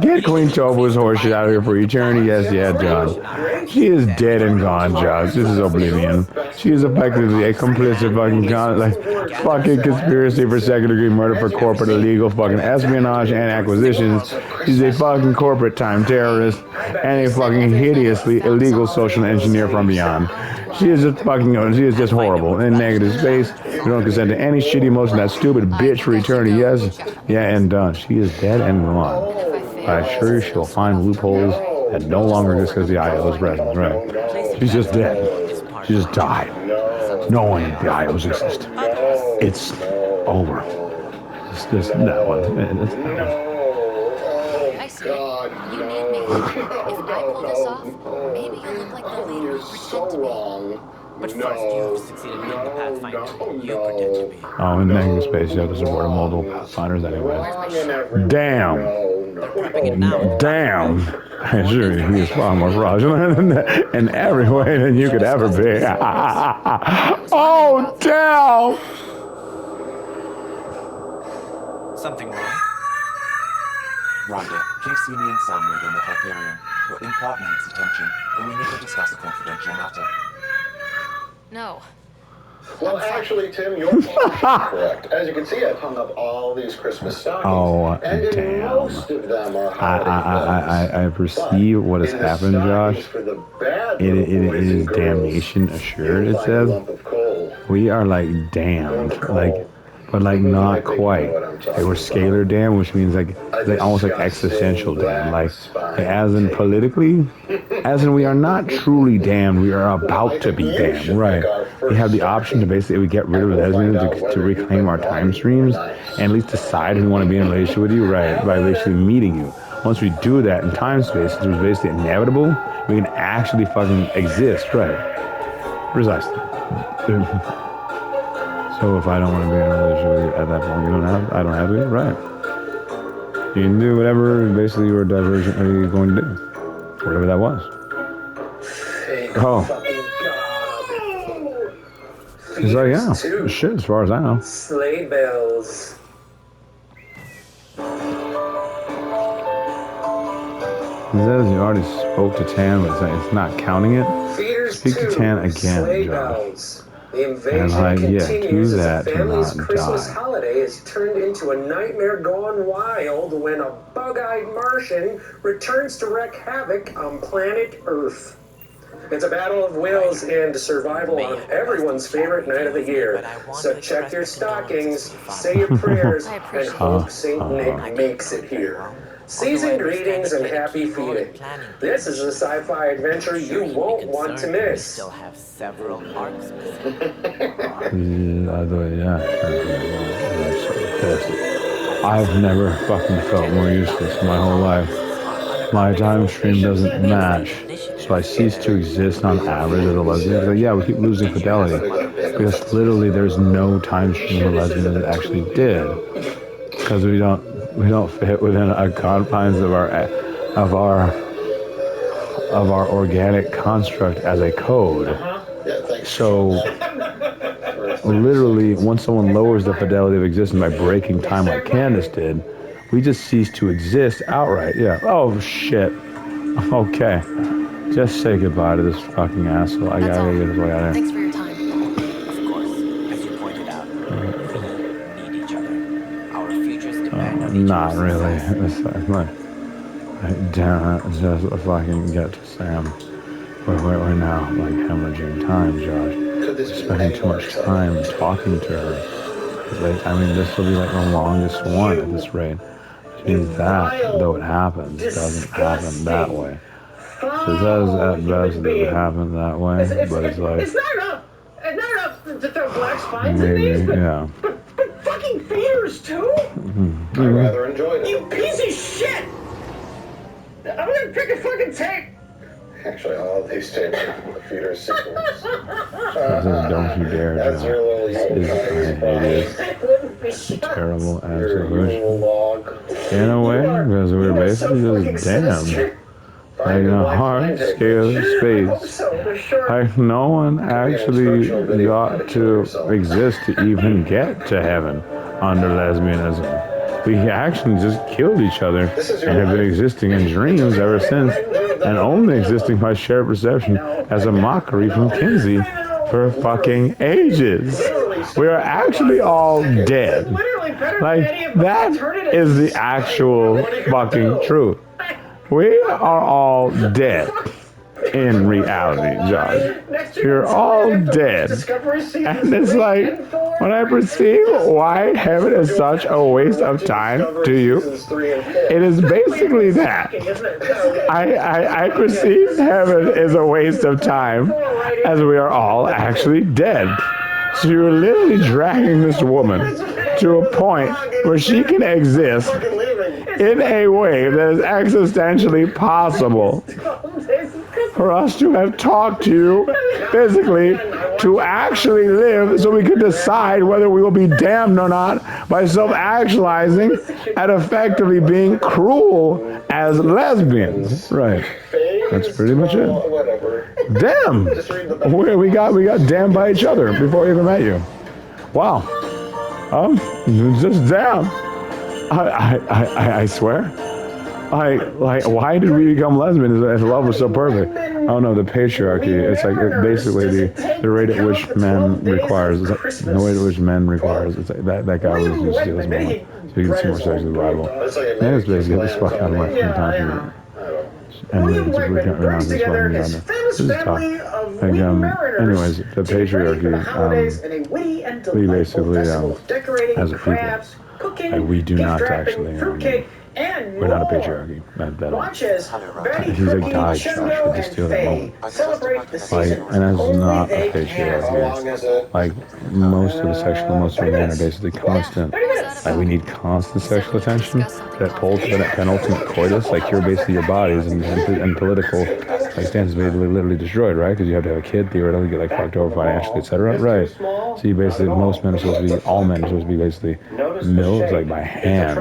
Get Queen Toba's horseshit out of here for eternity. Yes, yeah, John. She is dead and gone, John. This is oblivion. She is effectively a complicit fucking conspiracy for second degree murder for corporate illegal fucking espionage and acquisitions. She's a fucking corporate time terrorist and a fucking hideously illegal social engineer from beyond. She is just she is just horrible in negative space. You don't consent to any shitty emotion. That stupid bitch for eternity. Yes, yeah, and done. She is dead and gone. I assure you she'll find loopholes that no longer exist because the IO's presence, right? She's just dead. She just died. Knowing the IOs exist. It's over. It's just that one. I see. You need me. If I pull this off, maybe you'll look like the leader you pretend to be. But first, you succeeded in being the Pathfinder you pretend to be. Oh, in negative space, you have to support a multiple Pathfinders anyway. Damn. Damn. Sure, he is far more fraudulent in every way than you could ever be. Oh, damn. Something wrong? Ryder, Casey and Sam were in the Hyperion. Your import needs attention, and we need to discuss a confidential matter. No. Well, actually, Tim, you're correct. As you can see, I've hung up all these Christmas stockings. Oh, and damn. Most of them are holiday I perceive what has happened, Josh. It is damnation assured, it says. We are like damned. But not quite. Like we're scalar damned, which means like almost like existential damned. Like as in politically, as in we are not truly damned, we are about to be damned, right? We have the option to basically get rid of lesbians to reclaim our time streams and at least decide if we want to be in a relationship with you, right? By basically meeting you. Once we do that in time space, since it was basically inevitable, we can actually fucking exist, right? Precisely. So if I don't want to be in a relationship with you at that point, I don't have to be, right? You can do whatever basically your diversion are you going to do. Whatever that was. Oh. He's like, yeah, shit, as far as I know. Sleigh bells. He says you already spoke to Tan, but it's not counting it. Speak to Tan again, Josh. The invasion continues as the family's Christmas die. holiday is turned into a nightmare gone wild when a bug-eyed Martian returns to wreak havoc on planet Earth. It's a battle of wills and survival on everyone's favorite night of the year. So check your stockings, say your prayers, and hope St. Nick makes it here. Season greetings and happy feeding. This is a sci-fi adventure you won't want to miss. Still have several arcs missing. I've never fucking felt more useless in my whole life. My time stream doesn't match, so I cease to exist on average as a lesbian. Like, yeah, we keep losing fidelity because literally there's no time stream for lesbians that actually did, because we don't fit within the confines of our organic construct as a code. So literally, once someone lowers the fidelity of existence by breaking time like Candace did, we just cease to exist outright. Yeah. Oh shit. Okay. Just say goodbye to this fucking asshole. I gotta get this way out of here. Thanks for your time. Of course, as you pointed out, we need each other. Our futures depend on each Not other's really. success. It's like, damn it. Just fucking get to Sam. We're now like hemorrhaging time, Josh. We're spending too much time talking to her. Like, I mean, this will be like the longest one at this rate. Which means that, though it happens, it doesn't happen that way. It does at best that it happen that way, but it's like... It's not enough! It's not enough to throw black spines maybe, in these, yeah. but fucking feeders too? I rather enjoyed it. You piece of shit! I'm gonna pick a fucking tape! Actually, all of these tapes are from the feeder sequence. Don't you dare, That's John. your little This is a terrible absolute. log. In a way, because we were basically just damned. Like in a hard scale of space. Like no one actually got to exist to even get to heaven under lesbianism. We actually just killed each other and have been existing in dreams ever since, and only existing by shared perception as a mockery from Kinsey for fucking ages. We are actually all dead. Like, that is the actual fucking truth. We are all dead in reality, Josh. We're all dead. And it's like, when I perceive why heaven is such a waste of time to you, it is basically that. I perceive heaven is a waste of time, as we are all actually dead. So you're literally dragging this woman to a point where she can exist in a way that is existentially possible for us to have talked to you physically, to actually live, so we could decide whether we will be damned or not by self-actualizing and effectively being cruel as lesbians. Right. That's pretty much it. Damn. We got damned by each other before we even met you. Wow. Just damn. I swear. Like, why did we become lesbians if love was so perfect? I don't know, the patriarchy. It's like basically the rate at which men requires. It's like the rate at which men requires. It's like that guy was just steal his moment so you can see more sex in the Bible. And it's basically get this fuck out of my fucking time. And then we can't renounce this fucking goddamn. This is tough. Like, anyways, the patriarchy. We basically, as a people, like, we do not actually. We're not a patriarchy. That all. He's like died, Josh. We just steal that moment. Like, and that's not a patriarchy. Like, most of the sexual and most of men are basically constant. Like, we need constant sexual attention. That pulls to that penultimate coitus. Like, you're basically your bodies and political like stance is basically literally destroyed, right? Because you have to have a kid, theoretically get like fucked over financially, etc. Right. So you basically, most men are supposed to be, all men are supposed to be basically milked like by hand,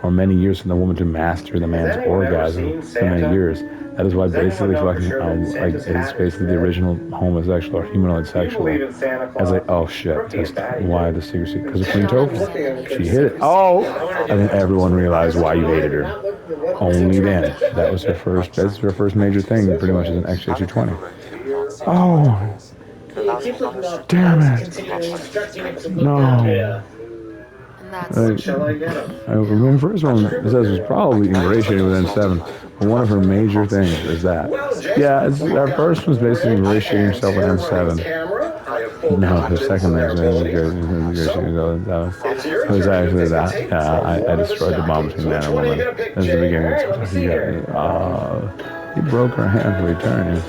or many years for the woman to master the man's orgasm for many years. That is why basically fucking, like, it's basically the original homosexual or humanoid sexual. As like, oh shit, just why the secrecy? Because of Queen Topher. She hit it. Oh! And then everyone realized why you hated her. Only then. That was her first, that's her first major thing, pretty much as an XJ220. Oh! Damn it. No. The first one, it says, was probably ingratiated within 7. But one of her major things is that. Yeah, our first was basically ingratiating himself with M7. No, the second was it was actually that. Yeah, I destroyed the bomb between man and woman. That was the beginning. He broke her hand for returning.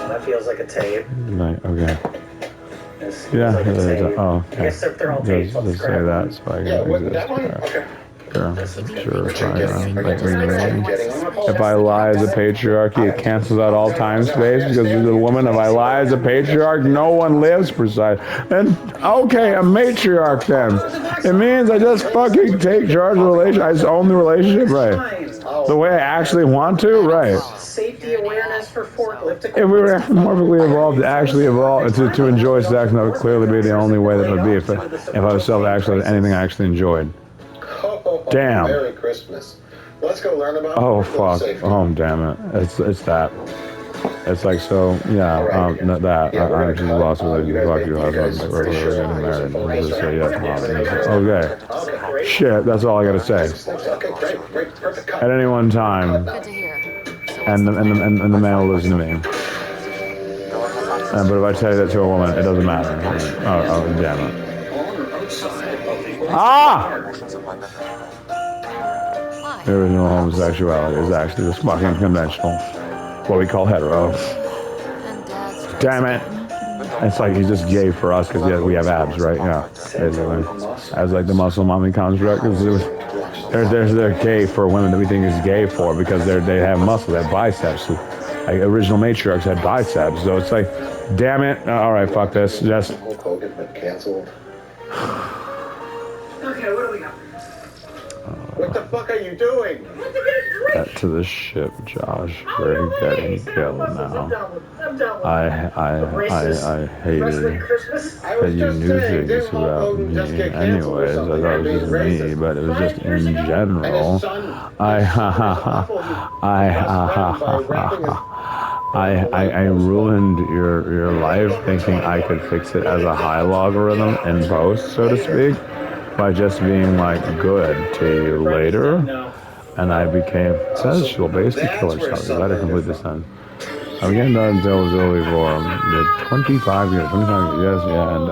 That feels like a tape. Like, okay. Yeah, like oh, I guess if they're all tapes, let's say that so I can exist. Sure, fine. If I lie as a patriarchy, it cancels out all time space because as a woman, if I lie as a patriarch, no one lives precise. Then, okay, a matriarch then. It means I just fucking take charge of the relationship. I just own the relationship, right? The way I actually want to, right? Safety awareness for forklift. If we were anthropomorphically evolved to actually evolve, to enjoy sex, that would clearly be the only way that would be if I was self-actually anything I actually enjoyed. Damn. Merry Christmas. Let's go learn about. Oh fuck. Oh damn it. It's that. It's like so. Yeah. That. I just lost relationship. Fuck you. We're getting married. Just say yes, mom. Okay. Shit. That's all I gotta say. At any one time. And the man will listen to me. But if I tell you that to a woman, it doesn't matter. Oh damn it. Ah! There is no homosexuality. It's actually just fucking conventional. What we call hetero. Damn it. It's like he's just gay for us because we have abs, right? Yeah. Basically. As like the muscle mommy construct. They're gay for women that we think is gay for because they have muscle, they have biceps. Like original matriarchs had biceps. So it's like, damn it. All right, fuck this. Just. Hulk Hogan been canceled. Okay, what do we got? What the fuck are you doing? Get to the ship, Josh. We're getting killed now. I hated that you knew things about me anyways. I thought it was just me, but it was just in general. I ruined your life thinking I could fix it as a high logarithm in post, so to speak, by just being like good to you later. And I became, it says she'll basically kill herself. You better complete this then. I'm getting done until Zoe for 25 years, yes, yeah, and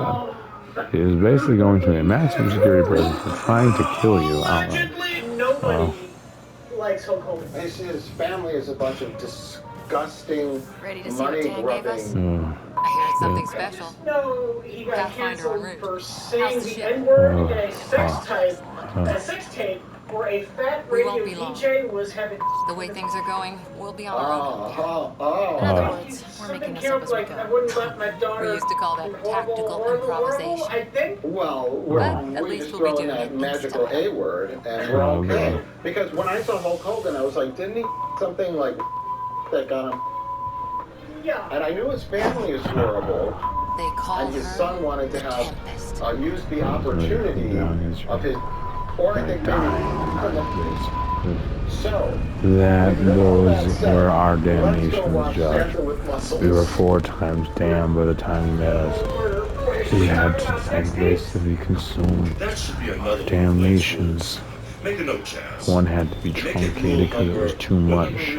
he is basically going to a maximum security prison for trying to kill you outright. Nobody likes Hulk Hogan. His family is a bunch of disgusting, money-grubbing. I hear it's something special. No, he got Pathfinder en canceled route. for saying How's the the ship? N-word in a sex tape where a fat We won't radio be long. DJ was having. The way things are going, we'll be on our own. In Oh. other words, we're making this up as we I go. wouldn't let my daughter. We used to call that tactical improvisation. I think. Well, But at we least just we'll be throw in doing that it magical instead. A word, and we're okay. Because when I saw Hulk Hogan, I was like, didn't he something like that got him? Yeah. And I knew his family is horrible. They call And his her son wanted to the have Tempest. used the opportunity of his, or I think maybe. So Those were our damnations, Josh. We were 4 times damned by the time he met us. We had to basically consume our damnations. One had to be truncated because it was too much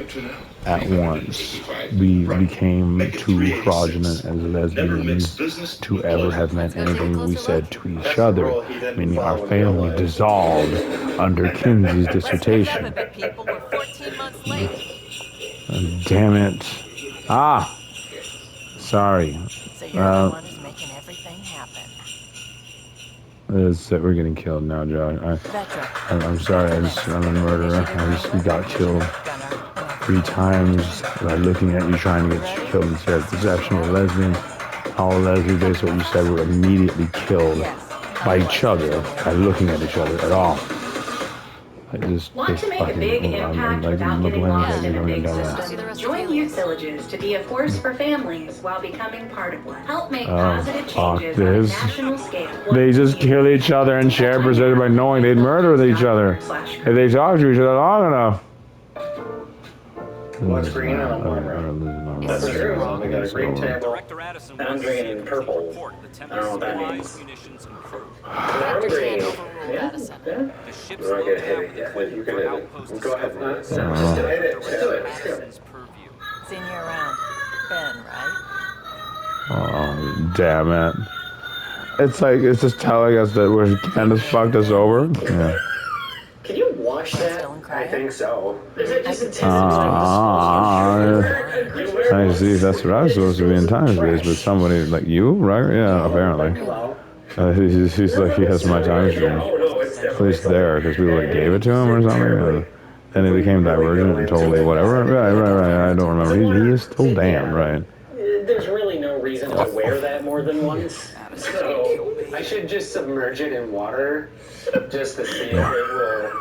at once. We became too fraudulent as lesbians to ever have meant anything we said to each other, meaning our family dissolved under Kinsey's dissertation. People were 14 months late. Damn it. Ah! Sorry. So you're the one who's making everything happen. We're getting killed now, Josh. I'm sorry, I'm a murderer. We got killed 3 times by looking at you trying to get killed instead. Perception of lesbian. All lesbians, based on what you said, were immediately killed by each other, by looking at each other at all. Want to make a big impact without getting lost in a big system? Join youth villages to be a force for families while becoming part of one. Help make positive changes on a national scale. They just kill each other and share percentage by knowing they'd murder each other if they talk to each other long enough. What's green and I'm white. That's true. We got a green table. I'm green and purple. I don't know what that means. I'm green. Yeah. We're not gonna hit it yet. You can hit it. Go ahead. Just hit it. Let's do it. Seen you around. Ben, right? Oh, damn it. It's like, it's just telling us that Candace fucked us over. Yeah. Can you watch that? I think so. Is it just a I see, that's what I was supposed to be in time space, but somebody like you, right? Yeah, apparently. He's like, he has my time stream. At least there, because people like gave it to him or something. And it became divergent and totally whatever. Right. I don't remember. He is still damned, right? There's really no reason to wear that more than once. So I should just submerge it in water just to see if it will.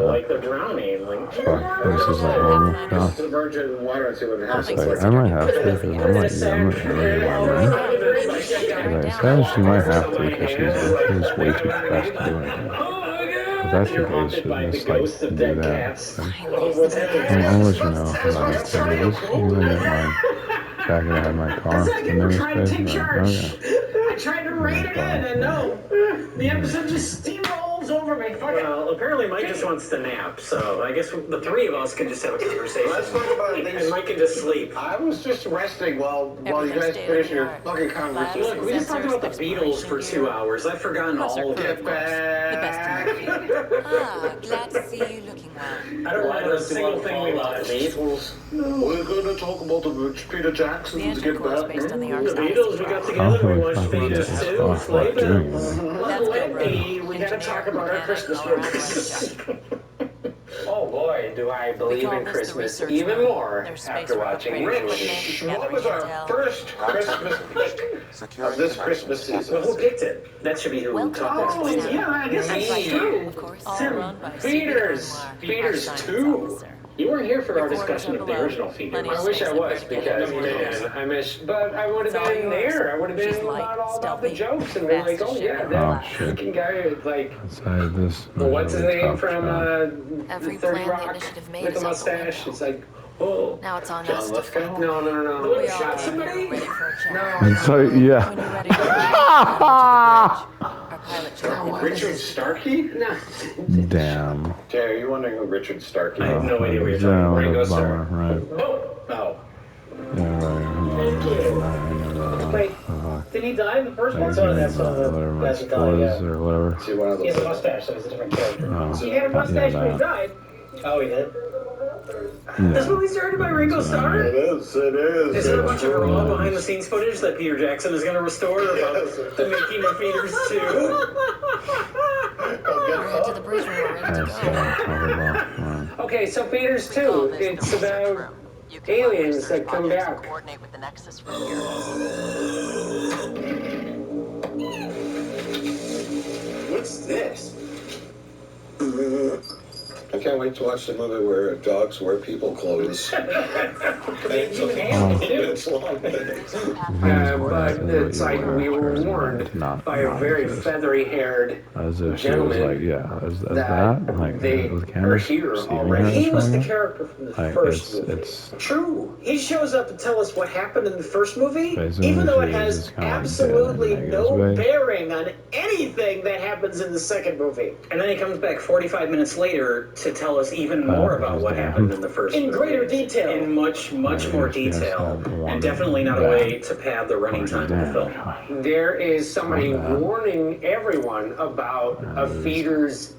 Like they're drowning. Fuck, this is like horrible. No. Submerge it in water and see what happens. Like, I might have to, because I'm like, as I said, she might have to, because she's way too depressed to do anything. If that's the case, she'll just like do that. I'll let you know if I'm not going to this. I'm going to get my jacket out of my car. And then I tried to rein it in, and no, the episode just steamrolls over me. Well, apparently Mike just wants to nap, so I guess the three of us can just have a conversation. Let's talk about these. And Mike can just sleep. I was just resting while you guys finish your fucking conversation. Look, we just talked about the Beatles for 2 hours. I've forgotten all of it. Glad to see you looking well. I don't remember a single thing we watched. Beatles. We're going to talk about the Peter Jacksons. Get back. The Beatles, we got together, we watched Beatles too. We gotta talk about our Christmas movies. Oh boy, do I believe in Christmas even more after watching Rich, what was our first Christmas pick of this Christmas season? Well, who picked it? That should be who talked explains it. Yeah, I guess that's true. Feeders 2. You weren't here for our discussion of the original Feeders. I wish I was, because man, but I would have been there. I would have been all about the jokes and been like, oh yeah, that freaking guy, like, what's his name from 30 Rock with the mustache? It's like, oh. Now it's on us to find. No. We Shot somebody? No. So, yeah. Richard Starkey? No. Damn. Jay, are you wondering who Richard Starkey is? I have no idea what you're talking about. Ringo Starr. Right. Oh. Yeah, right. Wait, did he die in the first one? Whatever my sport is, or whatever. See, one of He has a those. mustache, so he's a different character. Oh, He had a mustache when he died. Oh, he did? This movie's directed by Ringo Starr? It is. Is there a bunch of raw behind-the-scenes footage that Peter Jackson is going to restore about the making of Feeders 2? To the bridge when we're ready to go. Okay, so Feeders 2, it's about aliens that come back. Coordinate with the Nexus from here. What's this? I can't wait to watch the movie where dogs wear people clothes. It's long. But it's like we were warned by a very feathery-haired as if she was like, yeah, as that, like, they with are cameras, here Steven already. He was the Harris character from the like, first movie. it's True. He shows up to tell us what happened in the first movie, Basically, even though it she has is kinda like absolutely dead in a no negative way. bearing on anything that happens in the second movie. And then he comes back 45 minutes later to tell us even more about what happened in the first movie. In greater detail. In much more detail. And definitely not a way to pad the running time of the film. There is somebody warning everyone about a Feeders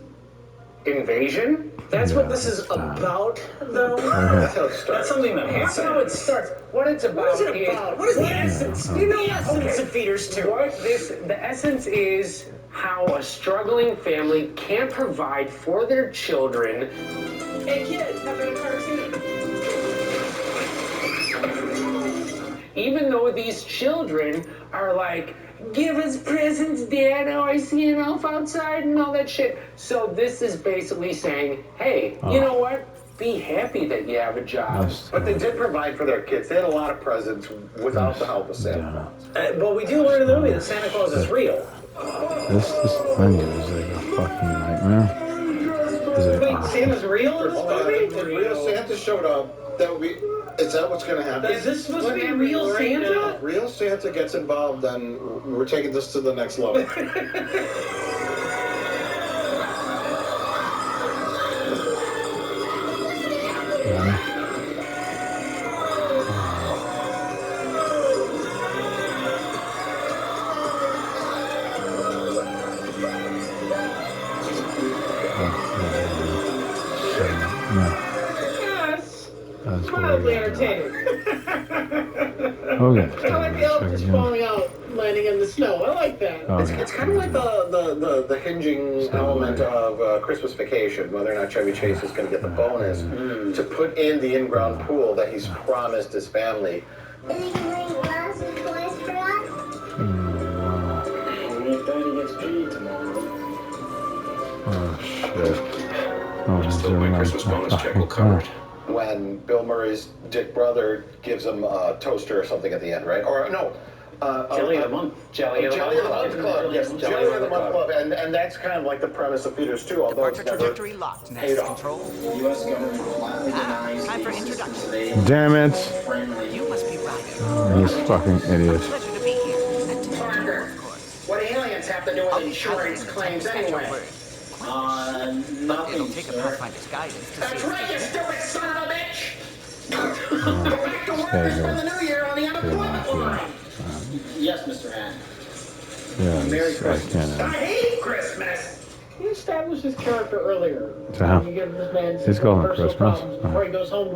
invasion. That's what this is about, though. That's how it starts. That's something that happens. That's how it starts. What it's about What is it about? What is the essence? You know the essence of Feeders 2. The essence is how a struggling family can't provide for their children. Hey kids, having a cartoon. Even though these children are like, give us presents, Dad, oh, I see an elf outside and all that shit. So this is basically saying, hey, you know what? Be happy that you have a job. But they did provide for their kids. They had a lot of presents without the help of Santa Claus. But we do learn in the movie that Santa Claus is real. This menu is like a fucking nightmare. Wait, Santa's real in this movie? If real Santa showed up, that would be. Is that what's going to happen? Is this supposed to be real Santa? If real Santa gets involved, then we're taking this to the next level. That's Mildly weird. entertaining. Okay. I like the elk just falling out, landing in the snow. I like that. It's kind of like the hinging element of Christmas Vacation, whether or not Chevy Chase is going to get the bonus to put in the in-ground pool that he's promised his family. Is he going to glass and toys for us? Only if Daddy gets paid tomorrow. Oh, shit. Oh, Still my Christmas bonus check will cover it. When Bill Murray's Dick brother gives him a toaster or something at the end, right? Or no, Jelly of the Month. Jelly of the Month Club. Yes, Jelly of the Month Club, and that's kind of like the premise of Peter's too. Although it's never Trajectory locked. paid Next off. control. U.S. government flatly denies Time for the introduction. existence of a Damn it. friendly. You must be Ryder. This fucking idiot. Pleasure to be here. And to Parker, what do aliens have to do with insurance claims anyway? It'll Nothing, take a sir. Pathfinder's guidance to That's see right, you stupid son of a bitch! Go back to work Stay and spend here. the new year on the unemployment line! Yes, Mr. Hand. Yeah, Merry I Christmas. I can't. hate Christmas! He established his character earlier. So, You give this man he's some calling personal Christmas. problems before he goes home.